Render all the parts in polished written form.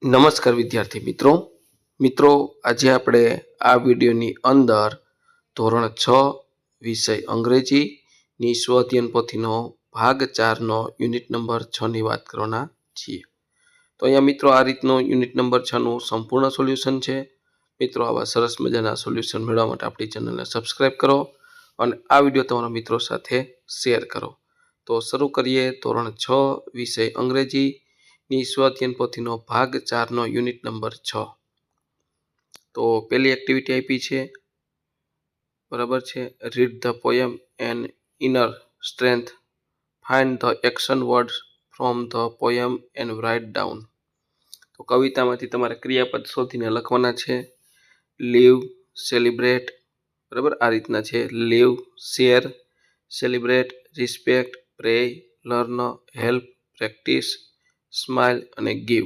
નમસ્કાર વિદ્યાર્થી મિત્રો આજે આપણે આ વિડીયોની અંદર ધોરણ 6 વિષય અંગ્રેજીની સ્વઅધ્યયન પોથીનો ભાગ 4નો યુનિટ નંબર 6 ની વાત કરવાના છીએ। તો અહીંયા મિત્રો આ રીતનું યુનિટ નંબર 6 નું સંપૂર્ણ સોલ્યુશન છે। મિત્રો આવા સરસ મજાના સોલ્યુશન મેળવવા માટે આપણી ચેનલને સબસ્ક્રાઇબ કરો અને આ વિડીયો તમારા મિત્રો સાથે શેર કરો। તો શરૂ કરીએ ધોરણ 6 વિષય અંગ્રેજી ની સ્વઅધ્યયન પોથીનો ભાગ 4નો યુનિટ નંબર 6। તો પહેલી એક્ટિવિટી આપી છે, બરાબર છે, read the poem and inner strength, find the action words from the poem and write down. તો કવિતામાંથી તમારે ક્રિયાપદ શોધીને લખવાના છે। લીવ, સેલિબ્રેટ, બરાબર આ રીતના છે, live, share, celebrate, respect, pray, learn, help, practice, smile અને ગીવ।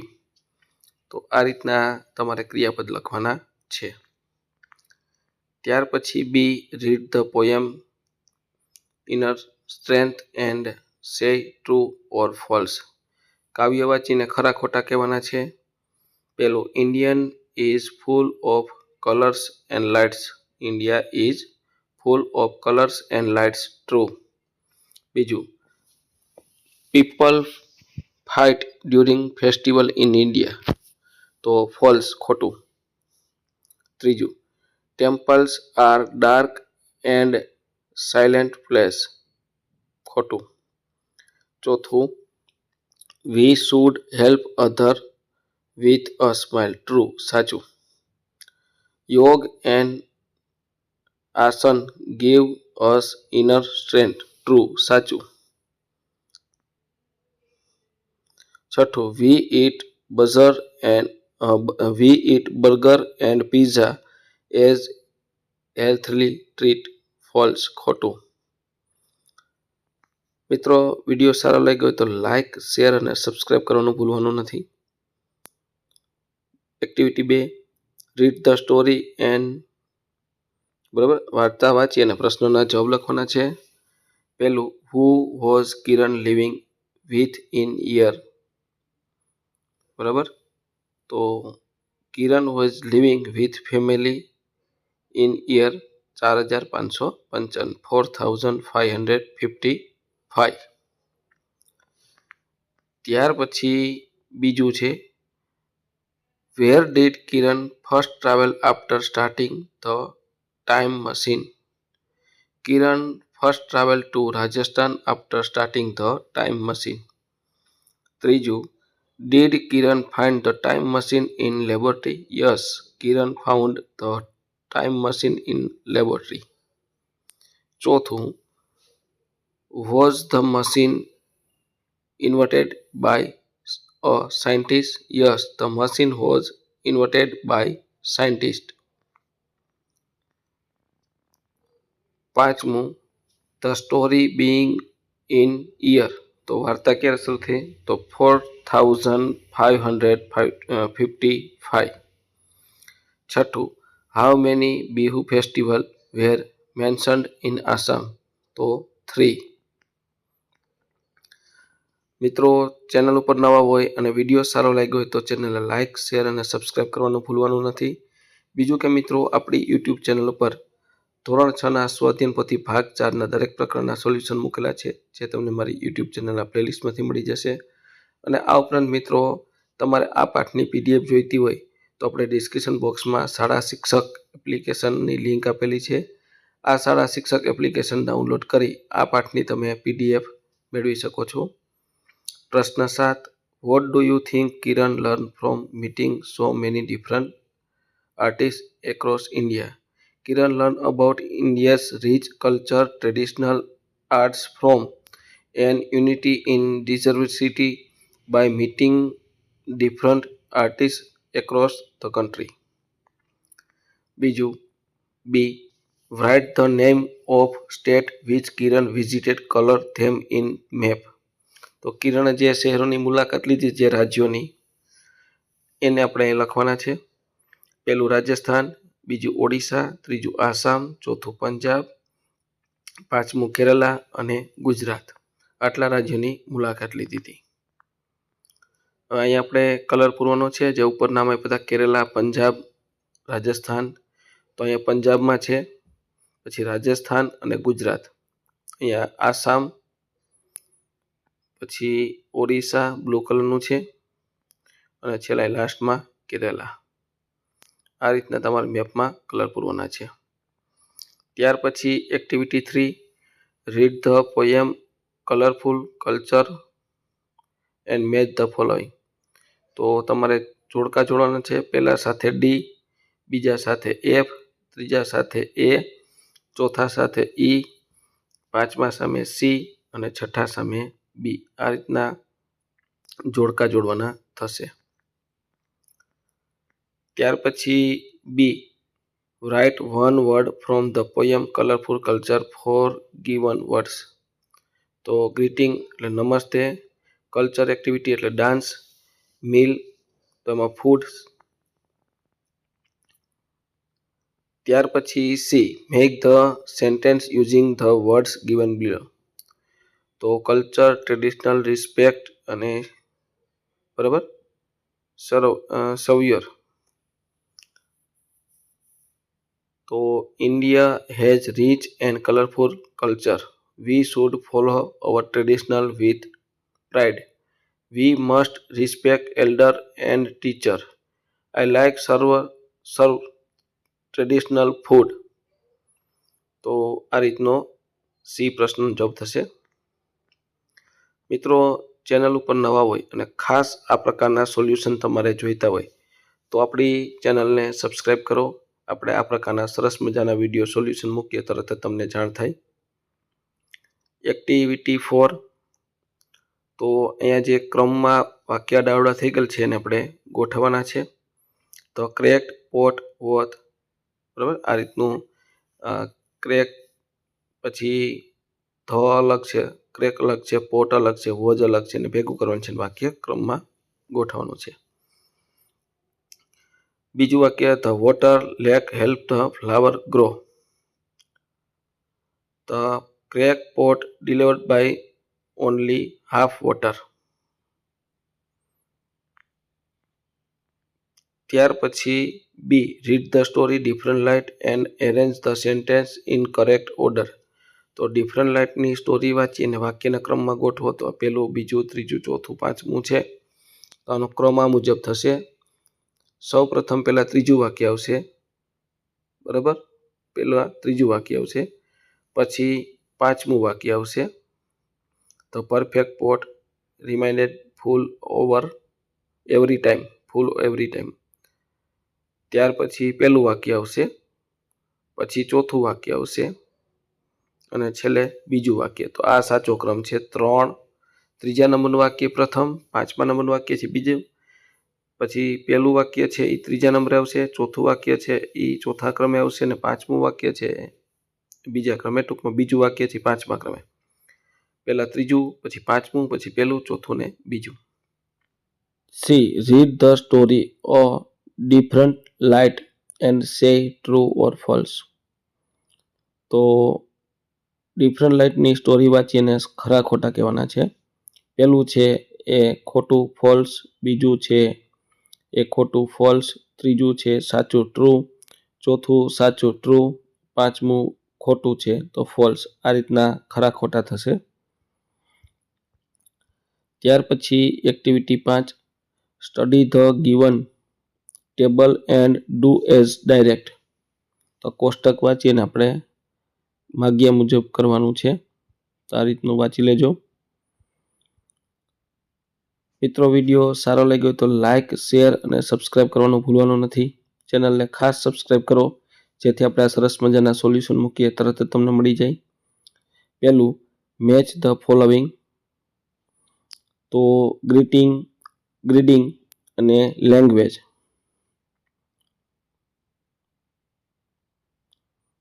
તો આ રીતના તમારે ક્રિયાપદ લખવાના છે। ત્યાર પછી B, read the poem inner strength and say true or false. કાવ્ય વાંચીને ખરા ખોટા કહેવાના છે। પેલું, Indian is full of colours and lights, India is full of colours and lights, true. બીજું, people fight during festival in India, તો false, ખોટું। ત્રીજું, temples R dark and silent place, ખોટું। ચોથું, we should help other with a smile, true, સાચું। Yoga and asana give us inner strength, true, સાચું। છઠ્ઠું, we eat burger and pizza as healthy treat, false, ખોટું। મિત્રો વિડીયો સારો લાગ્યો હોય તો લાઇક, શેર અને સબસ્ક્રાઇબ કરવાનું ભૂલવાનું નથી। Activity 2, read the story and, બરાબર, વાર્તા વાંચી અને પ્રશ્નોના જવાબ લખવાના છે। પહેલું, who was Kiran living with in year, બરાબર, તો Kiran was living with family in year 4555, 4555। ત્યાર પછી બીજું છે, where did Kiran first travel after starting the time machine, Kiran first travel to Rajasthan after starting the time machine. ત્રીજું, did Kiran find the time machine in laboratory, yes, Kiran found the time machine in laboratory. ચોથું, was the machine invented by a scientist, yes, the machine was invented by scientist. પાંચમું, the story being in year, તો વાર્તા ક્યારે શરૂ થઈ, તો 4555। છઠ્ઠું, how many Bihu festival were mentioned in Assam, તો 3। મિત્રો ચેનલ ઉપર નવા હોય અને વિડીયો સારો લાગ્યો હોય તો ચેનલને લાઇક, શેર અને સબસ્ક્રાઇબ કરવાનું ભૂલવાનું નથી। બીજું કે મિત્રો આપણી યુટ્યુબ ચેનલ ઉપર ધોરણ 6ના સ્વઅધ્યયન પોથી ભાગ 4ના દરેક પ્રકરણના સોલ્યુશન મૂકેલા છે, જે તમને મારી યુટ્યુબ ચેનલના પ્લેલિસ્ટમાંથી મળી જશે। અને આ ઉપરાંત મિત્રો તમારે આ પાઠની પીડીએફ જોઈતી હોય તો આપણે ડિસ્ક્રિપ્શન બોક્સમાં શાળા શિક્ષક એપ્લિકેશનની લિંક આપેલી છે। આ શાળા શિક્ષક એપ્લિકેશન ડાઉનલોડ કરી આ પાઠની તમે પીડીએફ મેળવી શકો છો। પ્રશ્ન 7, what do you think Kiran learn from meeting so many different artist across India, Kiran learn about India's rich culture, traditional arts from an unity in diversity by meeting different artists across the country। બીજું, બી, write the name of state which Kiran visited, color them in map। તો કિરણે જે શહેરોની મુલાકાત લીધી, જે રાજ્યોની, એને આપણે અહીં લખવાના છે। પહેલું રાજસ્થાન, બીજું ઓડિશા, ત્રીજું આસામ, ચોથું પંજાબ, પાંચમું કેરલા અને ગુજરાત, આટલા રાજ્યોની મુલાકાત લીધી હતી। અહીંયા આપણે કલર પૂરવાનો છે. જે ઉપર નામ આપ્યા હતા કેરેલા, પંજાબ, રાજસ્થાન, તો અહીંયા પંજાબમાં છે, પછી રાજસ્થાન અને ગુજરાત, અહીંયા આસામ, પછી ઓરિસ્સા બ્લુ કલરનું છે, અને છેલ્લા લાસ્ટમાં કેરેલા. આ રીતના તમારે મેપમાં કલર પૂરવાના છે. ત્યાર પછી activity 3, read the poem colourful culture and match the following. તો તમારે જોડકા જોડવાના છે. પહેલા સાથે ડી, બીજા સાથે એફ, ત્રીજા સાથે એ, ચોથા સાથે ઈ, પાંચમા સામે સી અને છઠ્ઠા સામે બી. આ રીતના જોડકા જોડવાના થશે. ત્યાર પછી B, write one word from the poem colourful culture for given words. તો ગ્રીટિંગ એટલે નમસ્તે, કલ્ચર એક્ટિવિટી એટલે ડાન્સ, મીલ તો એમાં ફૂડ. ત્યાર પછી C, make the sentence using the words given below. તો કલ્ચર, ટ્રેડિશનલ, રિસ્પેક્ટ અને બરાબર સવ્યર. તો India has rich and colourful culture. We should follow our traditional with pride. We must respect elder and teacher. I like serve traditional food. તો આ રીતનો C પ્રશ્નનો જવાબ થશે. મિત્રો, ચેનલ ઉપર નવા હોય અને ખાસ આ પ્રકારના સોલ્યુશન તમારે જોઈતા હોય તો આપણી ચેનલને સબસ્ક્રાઈબ કરો. આપણે આ પ્રકારના સરસ મજાના વિડીયો સોલ્યુશન મૂકીએ તરત જ તમને જાણ થાય. એક્ટિવિટી 4, તો અહીંયા જે ક્રમમાં વાક્ય ડાવડા થઈ ગયેલ છે એને આપણે ગોઠવવાના છે. તો ક્રેક, પોટ, વોથ, બરાબર આ રીતનું ક્રેક, પછી ધ અલગ છે, ક્રેક અલગ છે, પોટ અલગ છે, વોજ અલગ છે, અને ભેગું કરવાનું છે, વાક્ય ક્રમમાં ગોઠવવાનું છે. બીજું વાક્ય, the water lake help the flower grow. The crack pot delivered by only half water. ત્યાર પછી B, read the story different light and arrange the sentence in correct order. તો ડિફરન્ટ લાઇટની સ્ટોરી વાંચી અને વાક્યના ક્રમમાં ગોઠવો. તો પહેલું, બીજું, ત્રીજું, ચોથું, પાંચમું છે. તો આનો ક્રમ આ મુજબ થશે. સૌ પ્રથમ પહેલાં ત્રીજું વાક્ય આવશે, બરાબર, પહેલાં ત્રીજું વાક્ય આવશે, પછી પાંચમું વાક્ય આવશે. તો પરફેક્ટ પોટ રિમાઇન્ડેડ ફૂલ ઓવર એવરી ટાઈમ, ફૂલ એવરી ટાઈમ. ત્યાર પછી પહેલું વાક્ય આવશે, પછી ચોથું વાક્ય આવશે, અને છેલ્લે બીજું વાક્ય. તો આ સાચો ક્રમ છે. 3, ત્રીજા નંબરનું વાક્ય પ્રથમ, પાંચમા નંબરનું વાક્ય છે બીજું, પછી પહેલું વાક્ય છે એ ત્રીજા નંબરે આવશે, ચોથું વાક્ય છે એ ચોથા ક્રમે આવશે, અને પાંચમું વાક્ય છે બીજા ક્રમે. ટૂંકમાં બીજું વાક્ય છે પાંચમા ક્રમે. પહેલાં ત્રીજું, પછી પાંચમું, પછી પહેલું, ચોથું ને બીજું. C, read the story of different light and say true or false. તો ડિફરન્ટ લાઇટની સ્ટોરી વાંચીને ખરા ખોટા કહેવાના છે. પહેલું છે એ ખોટું ફોલ્સ, બીજું છે એ ખોટું ફોલ્સ, ત્રીજું છે સાચું ટ્રુ, ચોથું સાચું ટ્રુ, પાંચમું ખોટું છે તો ફોલ્સ. આ રીતના ખરા ખોટા થશે. ત્યાર પછી activity 5, study the given table and do as direct. તો કોષ્ટક વાંચીને આપણે માગ્યા મુજબ કરવાનું છે. તો આ રીતનું વાંચી લેજો. મિત્રો, વિડીયો સારો લાગ્યો તો લાઇક, શેર અને સબસ્ક્રાઈબ કરવાનું ભૂલવાનું નથી. ચેનલને ખાસ સબસ્ક્રાઈબ કરો જેથી આપણે આ સરસ મજાના સોલ્યુશન મૂકીએ તરત જ તમને મળી જાય. પહેલું, મેચ ધ ફોલોવિંગ. તો ગ્રીડિંગ અને લેંગ્વેજ.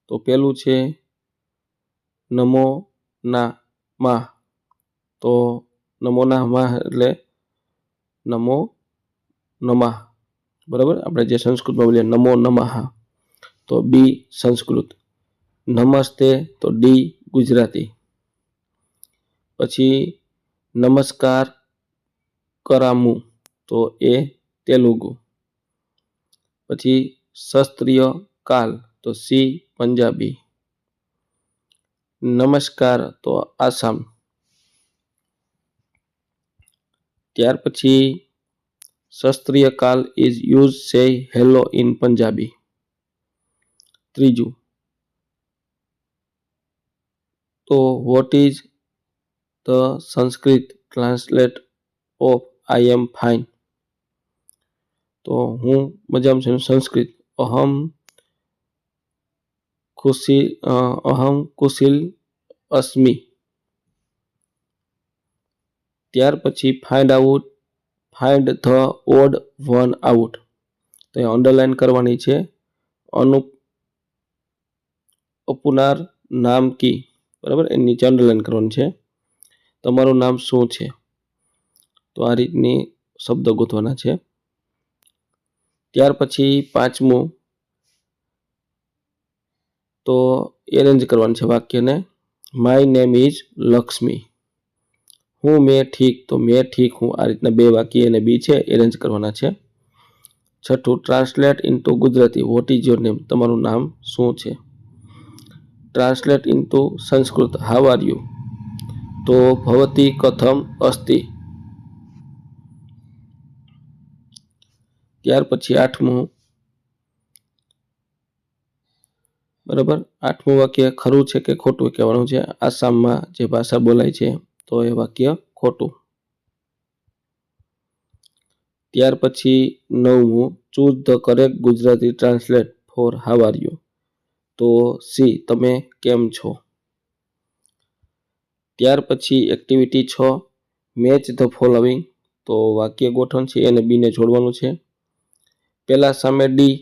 તો પહેલું છે નમો ના માં. તો નમો ના માં એટલે નમો નમઃ, બરાબર. આપણે જે સંસ્કૃતમાં બોલીએ નમો નમઃ, તો બી સંસ્કૃત. નમસ્તે તો ડી ગુજરાતી. પછી નમસ્કાર કરામું, તો એ તેલુગુ. પછી શાસ્ત્રીય કાલ તો સી પંજાબી. નમસ્કાર તો આસામ. ત્યાર પછી શાસ્ત્રીય કાલ ઇઝ યુઝ સે હેલો ઇન પંજાબી. ત્રીજું તો what is the Sanskrit translate of I am fine. તો હું મજામાં છું સંસ્કૃત અહમ કુશિલ અસ્મી. ત્યાર પછી find the odd one out. તો એ અંડરલાઈન કરવાની છે. અપુનાર નામ કી, બરાબર, એની નીચે અંડરલાઈન કરવાનું છે. તમારું નામ શું છે? તો આ રીતની શબ્દ ગોતવાના છે. ત્યાર પછી પાંચમું તો એરેન્જ કરવાનું છે વાક્યને. My name is Lakshmi. મેં ઠીક હું. આ રીતના બે વાક્ય અને બી છે એરેન્જ કરવાના છે. છઠ્ઠું translate into Gujarati. What is your name? તમારું નામ શું છે? Translate into Sanskrit. How are you? તો ભવતી કથમ અસ્તિ. ત્યાર પછી આઠમું, બરાબર, આઠમું વાક્ય ખરું છે કે ખોટું કહેવાનું છે. આસામમાં જે ભાષા બોલાય છે તો એ વાક્ય ખોટું. ત્યાર પછી નવમું choose the correct Gujarati translate for how are you. તો સી તમે કેમ છો. ત્યાર પછી એક્ટિવિટી 6 મેચ ધ ફોલોવિંગ. તો વાક્ય ગોઠવણ છે એને બીને જોડવાનું છે. પહેલા સામે ડી,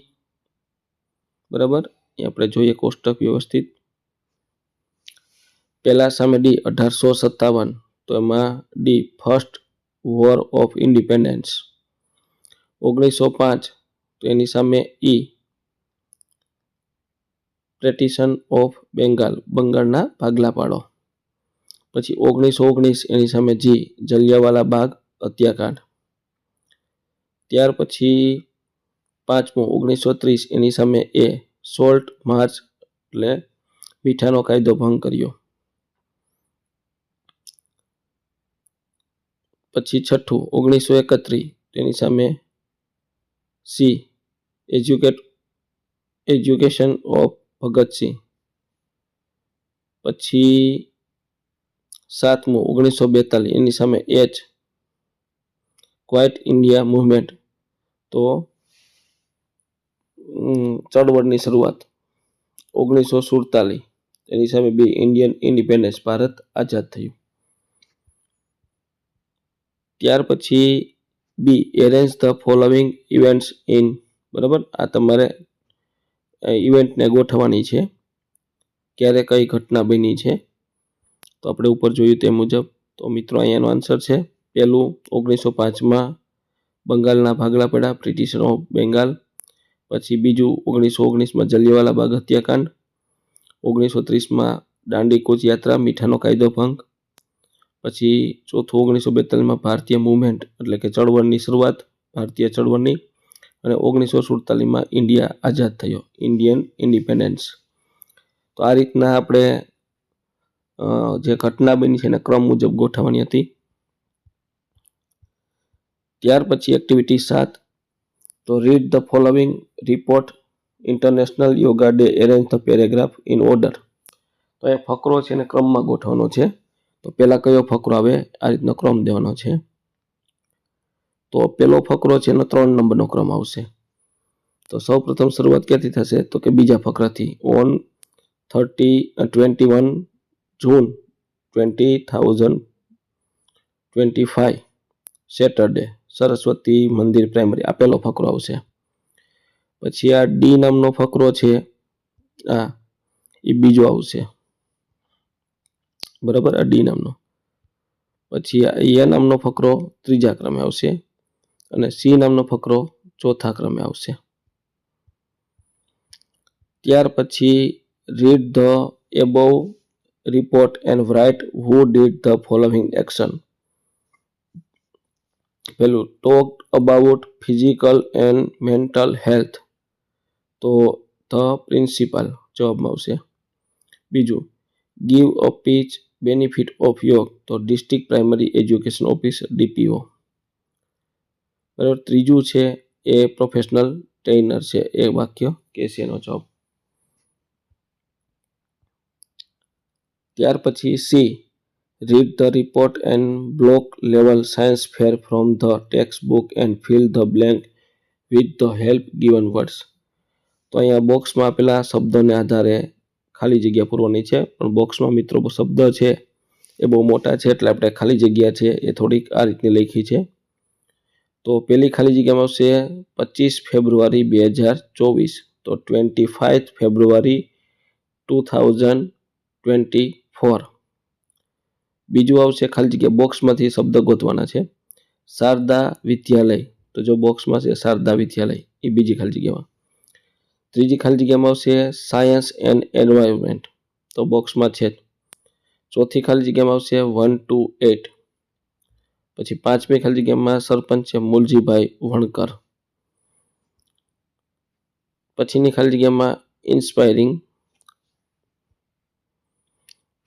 બરાબર, એ આપણે જોઈએ કોષ્ટક વ્યવસ્થિત. પહેલા સામે ડી 1857. તો એમાં D first war of independence. 1905 તો એની સામે ઈ પાર્ટીશન ઓફ બેંગાલ, બંગાળના ભાગલા પાડો. પછી 1919 એની સામે જી જલિયાવાલા બાગ હત્યાકાંડ. ત્યાર પછી પાંચમું 1930 એની સામે એ સોલ્ટ માર્ચ એટલે મીઠાનો કાયદો ભંગ કર્યો. પછી છઠ્ઠું 1931 તેની સામે સી એજ્યુકેશન ઓફ ભગતસિંહ. પછી સાતમું 1942 એની સામે એચ ક્વાઇટ ઇન્ડિયા મુવમેન્ટ. તો ચળવળની શરૂઆત. 1947 એની સામે બી ઇન્ડિયન ઇન્ડિપેન્ડન્સ, ભારત આઝાદ થયું. ત્યાર પછી B arrange the following events in, બરાબર, આ તમારે ઇવેન્ટને ગોઠવવાની છે ક્યારે કઈ ઘટના બની છે. તો આપણે ઉપર જોયું તે મુજબ. તો મિત્રો અહીંયાનો આન્સર છે પહેલું 1905માં બંગાળના ભાગલા પડ્યા, બ્રિટિશર ઓફ બેંગાલ. પછી બીજું 1919માં જલિયાવાલા બાગ હત્યાકાંડ. 1930માં દાંડી કૂચ યાત્રા, મીઠાનો કાયદો ભંગ. પછી ચોથું 1942માં ભારતીય મુવમેન્ટ એટલે કે ચળવળની શરૂઆત, ભારતીય ચળવળની. અને 1947માં ઇન્ડિયા આઝાદ થયો, ઇન્ડિયન ઇન્ડિપેન્ડન્સ. તો આ રીતના આપણે જે ઘટના બની છે એને ક્રમ મુજબ ગોઠવવાની હતી. ત્યાર પછી એક્ટિવિટી 7 તો read the following report international yoga day, arrange the paragraph in order. તો એ ફકરો છે એને ક્રમમાં ગોઠવવાનો છે. તો પહેલા કયો ફકરો આવે આ રીતનો ક્રમ દેવાનો છે. તો પહેલો ફકરો છે એનો 3 નંબરનો ક્રમ આવશે. તો સૌપ્રથમ શરૂઆત ક્યાંથી થશે? તો કે બીજા ફકરાથી. ઓન 21 જૂન 2025 સેટરડે, સરસ્વતી મંદિર પ્રાઇમરી. આ પહેલો ફકરો આવશે. પછી આ ડી નામનો ફકરો છે, આ એ બીજો આવશે, બરાબર, આ ડી નામનો. પછી આ એ નામનો ફકરો ત્રીજા ક્રમે આવશે અને સી નામનો ફકરો ચોથા ક્રમે આવશે. ત્યાર પછી read the above report and write who did the following action. પહેલું talk about physical and mental health, તો ધ પ્રિન્સિપાલ જવાબમાં આવશે. બીજું give a speech benefit of yoga, તો district primary education officer DPO. બરાબર. ત્રીજું છે એ પ્રોફેશનલ ટ્રેનર છે, એ વાક્ય કેસીનો જવાબ. ત્યાર પછી C read the report and block level science fair from the textbook and fill the blank with the help given words. તો અહીંયા બોક્સમાં આપેલા શબ્દોને આધારે ખાલી જગ્યા પૂરવાની છે, પણ બોક્સમાં મિત્રો શબ્દ છે એ બહુ મોટા છે એટલે આપણે ખાલી જગ્યા છે એ થોડીક આ રીતની લખી છે. તો પહેલી ખાલી જગ્યામાં આવશે 25 ફેબ્રુઆરી 2024, તો 25 ફેબ્રુઆરી 2024. બીજું આવશે ખાલી જગ્યા બોક્સમાંથી શબ્દ ગોતવાના છે, શારદા વિદ્યાલય, તો જો બોક્સમાં છે શારદા વિદ્યાલય એ બીજી ખાલી જગ્યામાં. ત્રીજી ખાલી જગ્યામાં આવશે સાયન્સ એન્ડ એન્વાયરમેન્ટ, તો બોક્સમાં છે. ચોથી ખાલી જગ્યામાં આવશે 1 to 8. પછી પાંચમી ખાલી જગ્યામાં સરપંચ છે મૂલજીભાઈ વણકર. પછીની ખાલી જગ્યામાં ઇન્સ્પાયરિંગ,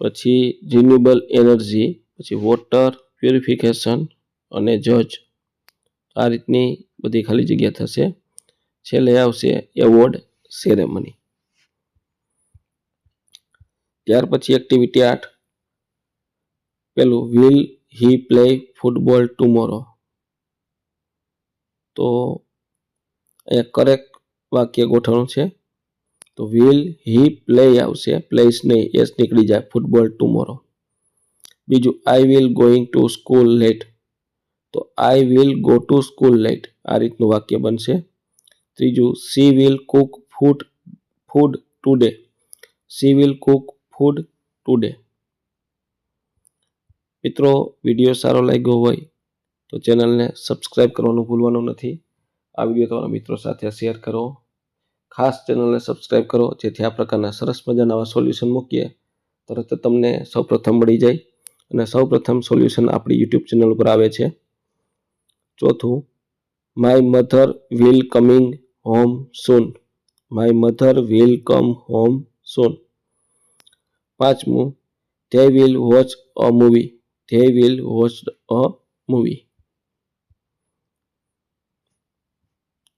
પછી રિન્યુએબલ એનર્જી, પછી વોટર પ્યુરિફિકેશન અને જજ. આ રીતની બધી ખાલી જગ્યા થશે. છેલ્લે આવશે એવોર્ડ સેરેમની. ત્યાર પછી એક્ટિવિટી 8, પેલું will he play football tomorrow, તો અહીંયા કરેક્ટ વાક્ય ગોઠવણું છે. તો વિલ હી પ્લે આવશે, પ્લેસ નહીં, એસ નીકળી જાય, ફૂટબોલ ટુમોરો. બીજું I will going to school late, તો I will go to school late, આ રીતનું વાક્ય બનશે. ત્રીજું she will cook food today, she will cook food today. મિત્રો, વિડીયો સારો લાગ્યો હોય તો ચેનલને સબસ્ક્રાઈબ કરવાનું ભૂલવાનું નથી. આ વિડીયો તમારા મિત્રો સાથે શેર કરો. ખાસ ચેનલને સબસ્ક્રાઈબ કરો, જેથી આ પ્રકારના સરસ મજાના આવા સોલ્યુશન મૂકીએ તરત તમને સૌપ્રથમ મળી જાય. અને સૌપ્રથમ સોલ્યુશન આપણી યુટ્યુબ ચેનલ ઉપર આવે છે. ચોથું my mother will coming home soon, my mother will come home soon. પાંચમું they will watch a movie, they will watch a movie.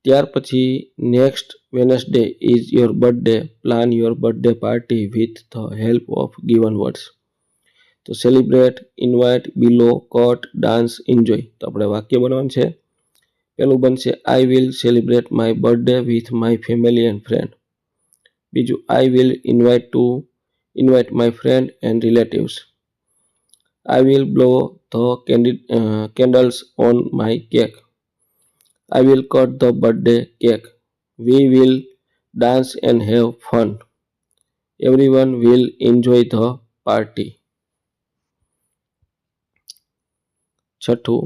ત્યાર પછી next Wednesday is your birthday, plan your birthday party with the help of given words. તો celebrate, invite, below, cut, dance, enjoy. તો આપણે વાક્ય બનાવવાનું છે. પહેલું બનશે I will celebrate my birthday with my family and friend. બીજું I will invite my friend and relatives. I will blow the candles on my cake. I will cut the birthday cake. We will dance and have fun. Everyone will enjoy the party. છઠ્ઠું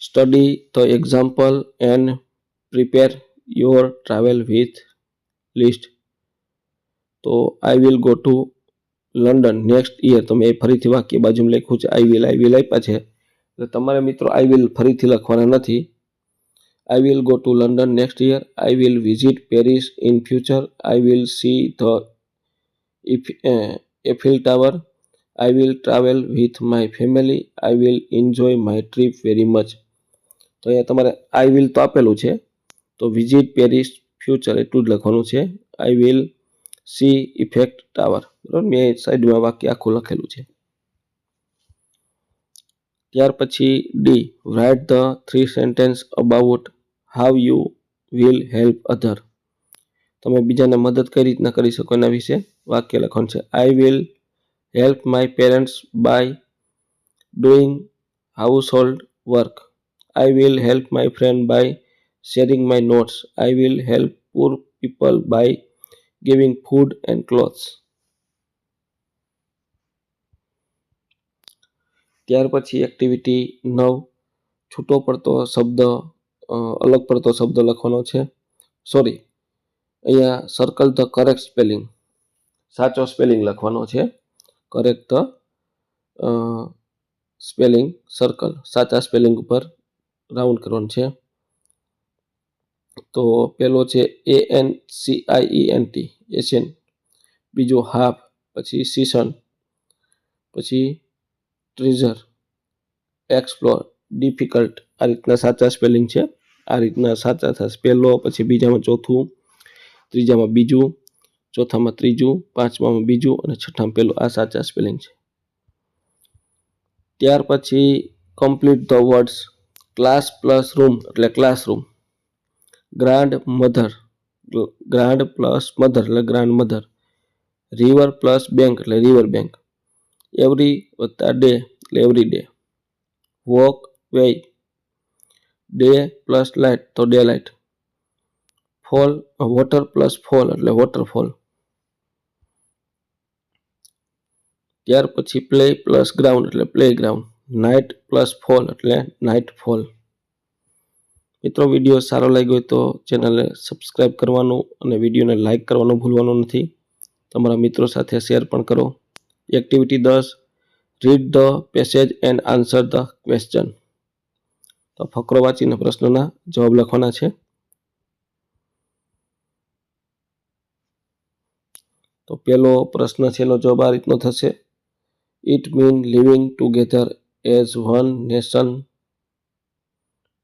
study the example and prepare your travel with list. તો I will go to London next year. તો મેં ફરીથી વાક્ય બાજુમાં લખ્યું છે I will આપ્યા છે, એટલે તમારે મિત્રો I will ફરીથી લખવાના નથી. I will go to London next year. I will visit Paris in future. I will see the Eiffel Tower. I will travel with my family. I will enjoy my trip very much. તો અહીંયા તમારે I will તો આપેલું છે, તો visit Paris future એટલું જ લખવાનું છે. I will see Eiffel Tower. બરાબર, મેં સાઈડમાં વાક્ય આખું લખેલું છે. ત્યાર પછી D write the 3 sentence about how you will help other. તમે બીજાને મદદ કઈ રીતના કરી શકો એના વિશે વાક્ય લખવાનું છે. I will help my parents by doing household work. I will help my friend by sharing my notes. I will help poor people by giving food and clothes. ત્યાર પછી એક્ટિવિટી 9, છૂટો પડતો શબ્દ અલગ પડતો શબ્દ લખવાનો છે. સોરી, અહીંયા સર્કલ ધ કરેક્ટ સ્પેલિંગ, સાચો સ્પેલિંગ લખવાનો છે. કરેક્ટ ધ સ્પેલિંગ સર્કલ, સાચા સ્પેલિંગ ઉપર રાઉન્ડ કરવાનું છે. તો પહેલો છે ANCIENT એશિયન, બીજો હાફ, પછી સીઝન, પછી ટ્રેઝર, એક્સપ્લોર, ડિફિકલ્ટ. આ રીતના સાચા સ્પેલિંગ છે. આ રીતના સાચા થશે. પહેલો, પછી બીજામાં ચોથું, ત્રીજામાં બીજું, ચોથામાં ત્રીજું, પાંચમામાં બીજું અને છઠ્ઠામાં પહેલું. આ સાચા સ્પેલિંગ છે. ત્યાર પછી complete the words. Class plus room એટલે classroom, grand mother, grand plus mother એટલે grand mother, river plus bank એટલે રિવર બેંક, એવરી વત્તા ડે એટલે every day, walk way, day plus light તો day light, fall water plus fall એટલે waterfall. ત્યાર પછી play plus ground એટલે play ground, night plus fall એટલે night fall. મિત્રો, વિડીયો સારો લાગ્યો હોય તો ચેનલને સબસ્ક્રાઈબ કરવાનું અને વિડીયોને લાઇક કરવાનું ભૂલવાનું નથી. તમારા મિત્રો સાથે શેર પણ કરો. Activity 10, read the passage and answer the question. તો ફકરો વાંચીને પ્રશ્નોના જવાબ લખવાના છે. તો પહેલો પ્રશ્ન છે એનો જવાબ આ રીતનો થશે. It mean living together as one nation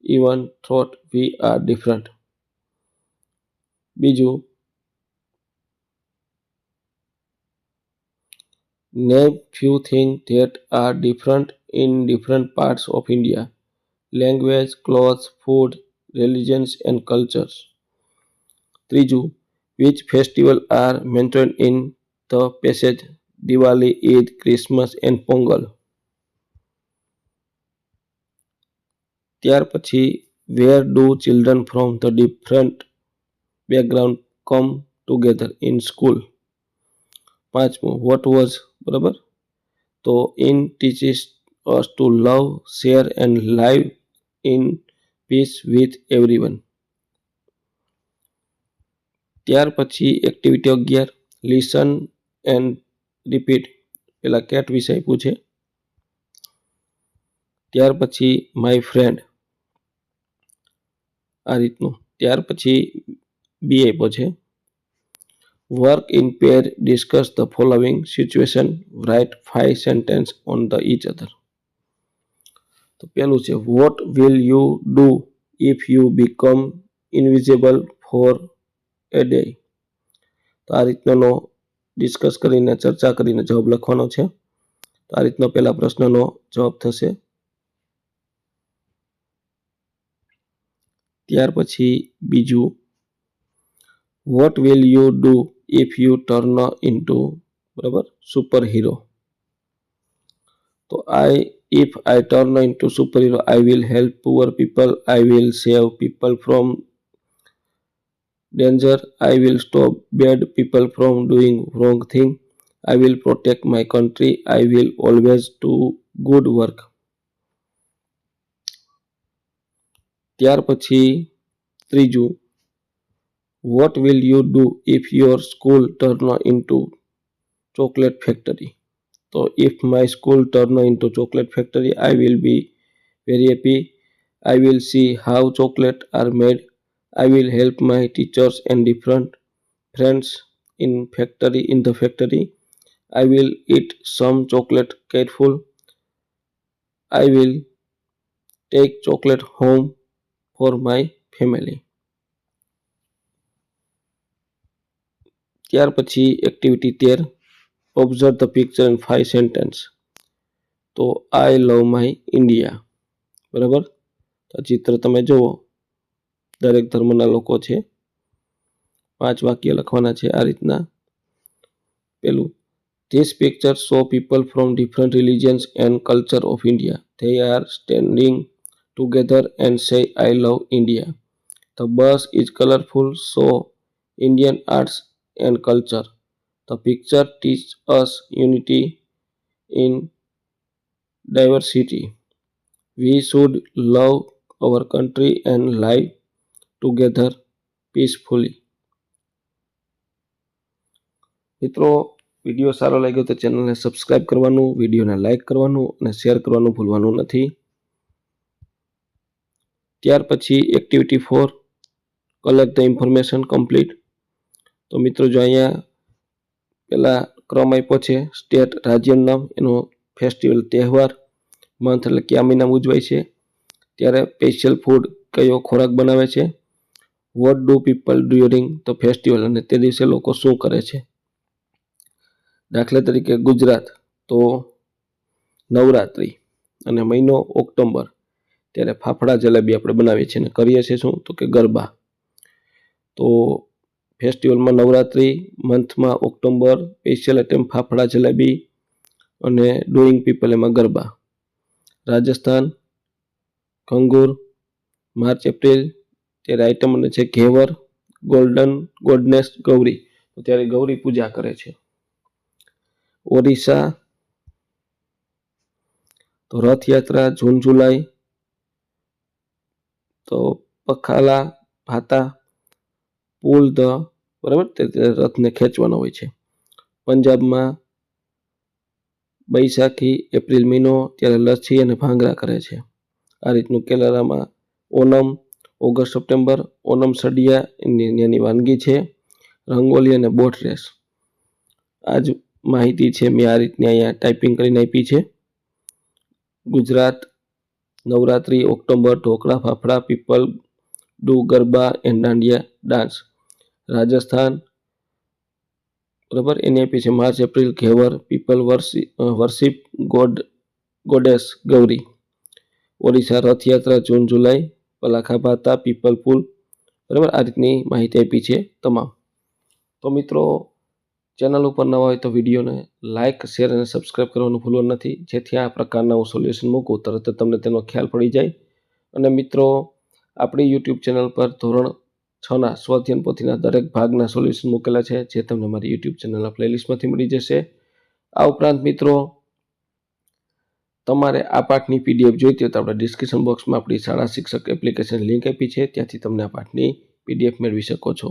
even thought we are different. બીજું, name few things that are different in different parts of India. Language, clothes, food, religions and cultures. ત્રીજું, which festival are mentioned in the passage? Diwali, Eid, Christmas and Pongal. ત્યાર પછી, where do children from the different background come together in school? પાંચમું, what was, બરાબર, તો in teaches us to love, share and live in peace with everyone. ત્યાર પછી activity 11, listen and repeat. પેલા cat વિષય પૂછે. ત્યાર પછી my friend, આ રીતનું. ત્યાર પછી બી આપ્યો છે. Work in pair, discuss the following situation, write 5 sentence on the each other. તો પેલું છે, what will you do if you become invisible for a day. તો આ રીતનો ડિસ્કસ કરીને, ચર્ચા કરીને જવાબ લખવાનો છે. તો આ રીતનો પહેલા પ્રશ્નનો જવાબ થશે. ત્યાર પછી બીજું, vote will you do if U turn into, બરાબર, સુપર હીરો. તો if I turn into superhero, I will help poor people, I will save people from danger, I will stop bad people from doing wrong thing, I will protect my country, I will always do good work. ત્યાર પછી ત્રીજું, what will you do if your school turn into chocolate factory? So if my school turn into chocolate factory, I will be very happy. I will see how chocolate are made. I will help my teachers and different friends in the factory. I will eat some chocolate careful. I will take chocolate home for my family. ત્યાર પછી activity 13, observe the picture in 5 sentence. તો આઈ love my India, બરાબર. તો ચિત્ર તમે જુઓ, દરેક ધર્મના લોકો છે. 5 વાક્ય લખવાના છે આ રીતના. પેલું, this picture show people from different religions and culture of India. They are standing together and say I love India. The bus is colorful, so Indian arts and culture. The picture teaches us unity in diversity. We should love our country and live together peacefully. મિત્રો, વિડીયો સારો લાગ્યો તો ચેનલને subscribe કરવાનું, વિડીયોને like કરવાનું અને શેર કરવાનું ભૂલવાનું નથી. ત્યાર પછી activity 4 collect the information complete. તો મિત્રો જો અહીંયા પેલા ક્રમ આપ્યો છે, સ્ટેટ રાજ્યનું નામ, એનો ફેસ્ટિવલ તહેવાર, મંથ એટલે કયા મહિનામાં ઉજવાય છે, ત્યારે સ્પેશિયલ ફૂડ કયો ખોરાક બનાવે છે, what do people during the festival અને તે દિવસે લોકો શું કરે છે. દાખલા તરીકે ગુજરાત તો નવરાત્રિ અને મહિનો ઓક્ટોબર, ત્યારે ફાફડા જલેબી આપણે બનાવીએ છીએ અને કરીએ છીએ શું તો કે ગરબા. તો ફેસ્ટિવલમાં નવરાત્રિ, મંથમાં October, special item fafda jalebi અને ડુઈંગ પીપલ એમાં ગરબા. રાજસ્થાન કંગુર, માર્ચ એપ્રિલ, ત્યારે આઇટમ અને છે ઘેવર, ગોડનેસ ગૌરી, તો ત્યારે ગૌરી પૂજા કરે છે. ઓડિશા તો રથયાત્રા જૂન જુલાઈ, તો પખાલા ભાતા પુલ ધ, બરાબર, તે રથને ખેંચવાનો હોય છે. પંજાબમાં બૈશાખી એપ્રિલ મહિનો, ત્યારે લચ્છી અને ભાંગરા કરે છે. આ રીતનું કેરલામાં ઓનમ ઓગસ્ટ સપ્ટેમ્બર, ઓનમ સડિયા એની વાનગી છે, રંગોલી અને બોટ રેસ. આ જ માહિતી છે મેં આ રીતની અહીંયા ટાઈપિંગ કરીને આપી છે. Gujarat Navratri, October dhokla fafda, people do garba and dandiya dance. Rajasthan, બરાબર, એની આપી છે March April ghevar, people worship goddess Gauri. Odisha Rath Yatra June July, પલાખા ભાતા, પીપલ પુલ, બરાબર, આ રીતની માહિતી આપી છે તમામ. તો મિત્રો ચેનલ ઉપર નવા હોય તો વિડીયોને લાઇક, શેર અને સબસ્ક્રાઈબ કરવાનું ભૂલવાનું નથી, જેથી આ પ્રકારના હું સોલ્યુશન મૂકું તરત તમને તેનો ખ્યાલ પડી જાય. અને મિત્રો આપણી યુટ્યુબ ચેનલ પર ધોરણ 6ના સ્વાધ્યાયન પોથીના દરેક ભાગના સોલ્યુશન મૂકેલા છે, જે તમને મારી યુટ્યુબ ચેનલના પ્લેલિસ્ટમાંથી મળી જશે. આ ઉપરાંત મિત્રો તમારે આ પાઠની PDF જોઈતી હોય તો આપણે ડિસ્ક્રિપ્શન બોક્સમાં આપણી શાળા શિક્ષક એપ્લિકેશન લિંક આપી છે, ત્યાંથી તમને આ પાઠની PDF મેળવી શકો છો.